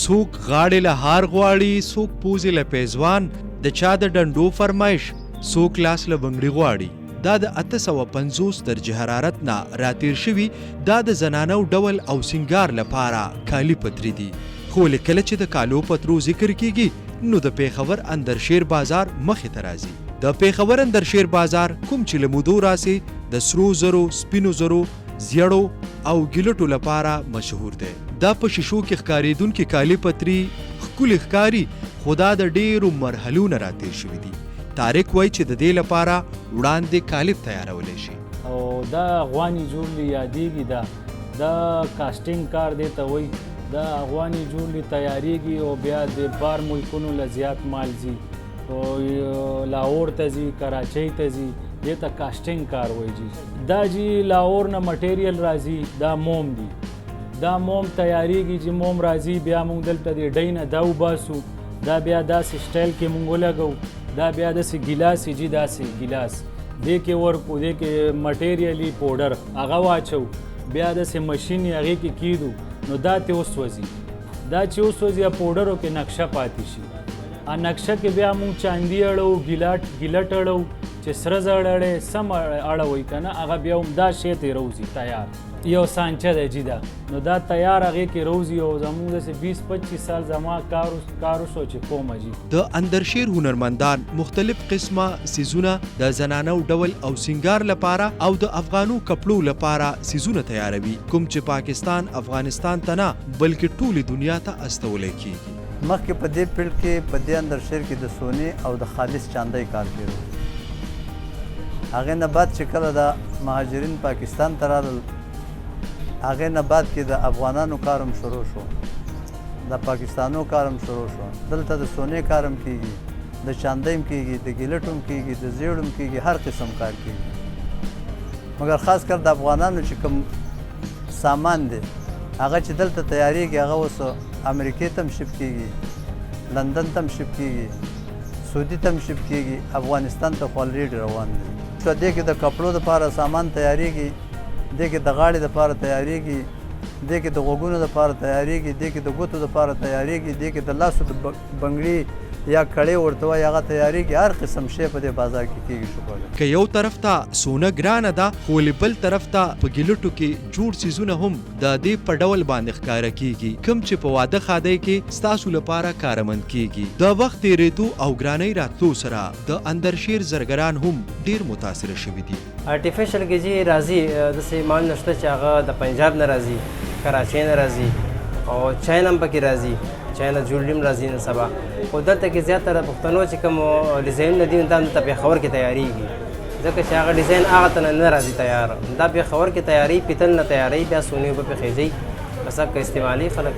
څوک غاړې له هار غواړي، څوک پوزې له پیزوان، د چا د ډنډو فرمایش، څوک لاس له بنګړي غواړي. دا د 850 درجه حرارت نه راتیر شوي دا د زنانو ډول او سنگار لپاره کالی پتري دي. خو کله چې د کالو پترو ذکر کیږي نو د پیښور اندرشیر بازار مخې ته راځي. د پیښور اندرشیر بازار کوم چې له مودو راسي د سرو زرو، سپینو زرو، زیړو او ګلټو لپاره مشهور دی. دا په شیشو کې ښکارېدونکي کالي پتري ښکلي ښکاري، خو دا د ډېرو مرحلو نه راتیر شوي دي. طارق وایي چې د دې لپاره وړاندې کالب تیارولی شي. او دا افغاني جوړلي یادېږي دا کاسټینګ کار دی ته وایي. دا افغاني جوړلي تیاریږي او بیا د بار ملکونو له زیات مال ځي او لاهور ته ځي، کراچۍ ته ځي، دې ته کاسټینګ کار وایي جي. دا جي لاهور نه مټیریل راځي، دا موم دي، دا موم تیاریږي چې موم راځي، بیا موږ دلته د ډۍ نه دا وباسو، دا بیا داسې سټایل کې موږ ولګو، دا بیا داسې ګیلاس جي، داسې ګیلاس دې کې ورکو، دې کې مټیریلي پوډر هغه واچو، بیا داسې مشین یې هغې کې کیدو نو دا ته وسوځي. دا چې وسوځي پوډرو کې نقشه پاتې شي، نقشه کې بیا موږ چاندي اړو، ګیلټ اړو، چې سره زړ اړې سم اړوي که نه هغه بیا هم دا شی ته روځي تیار. یو سانچه دی جي دا نو دا تیار هغې کې روځي او زموږ داسې 20-25 سال زما کار وشو چې کومه جي. د اندرشیر هنرمندان مختلف قسمه څیزونه د زنانو ډول او سنگار لپاره او د افغانو کپړو لپاره څیزونه تیاروي، کوم چې پاکستان افغانستان ته نه بلکې ټولې دنیا ته استولی کیږي. مخکې په دې پیل کې په دې اندرشیر کې د سونې او د خالص چاندۍ کار کېدو. هغې نه بعد چې کله د مهاجرین پاکستان ته رالل، هغې نه بعد کې د افغانانو کار هم شروع شو، د پاکستانو کار هم شروع شو. دلته د سونې کار هم کېږي، د چاندۍ هم کېږي، د ګیلټ هم کېږي، د زیړ هم کېږي، هر قسم کار کېږي. مګر خاص کر د افغانانو چې کوم سامان دی هغه چې دلته تیاریږي هغه اوس امریکې ته هم شپ کېږي، لندن ته هم شپ کېږي، سعودي ته هم شپ کېږي، افغانستان ته خو الریډي روان دی. دې کې د کپړو دپاره سامان تیاریږي، دې کې د غاړې دپاره تیاریږي، دې کې د غوږونو دپاره تیاریږي، دې کې د ګوتو دپاره تیاریږي، دې کې د لاسو د بنګړي یا کړۍ ورته وایي هغه تیاریږي. هر قسم شی په دې بازار کې کېږي. شکر که یو طرف ته سونه ګرانه ده خو بل طرف ته په ګیلټو کې جوړ څیزونه هم د دې په ډول باندې ښکاره کیږي، کوم چې په واده ښادۍ کې ستاسو لپاره کارمند کیږي. د وخت تېرېدو او ګرانۍ راتلو سره د اندرشیر زرګران هم ډېر متاثره شوي دي. آرټیفیشل کې جي راځي داسې مال نشته چې هغه د پنجاب نه راځي، کراچۍ نه راځي او چاین هم پکې راځي، چاین جوړلي هم راځي نن سبا. خو دلته کې زیاتره پښتنو چې کوم ډیزاینونه دي دا دلته پېښور کې تیاریږي، ځکه چې هغه ډیزاین هغه ته نه راځي تیار. دا پېښور کې تیاري، پیتل نه تیاري، بیا سونې اوبه پې خېږي، بس هغه استعمالي خلک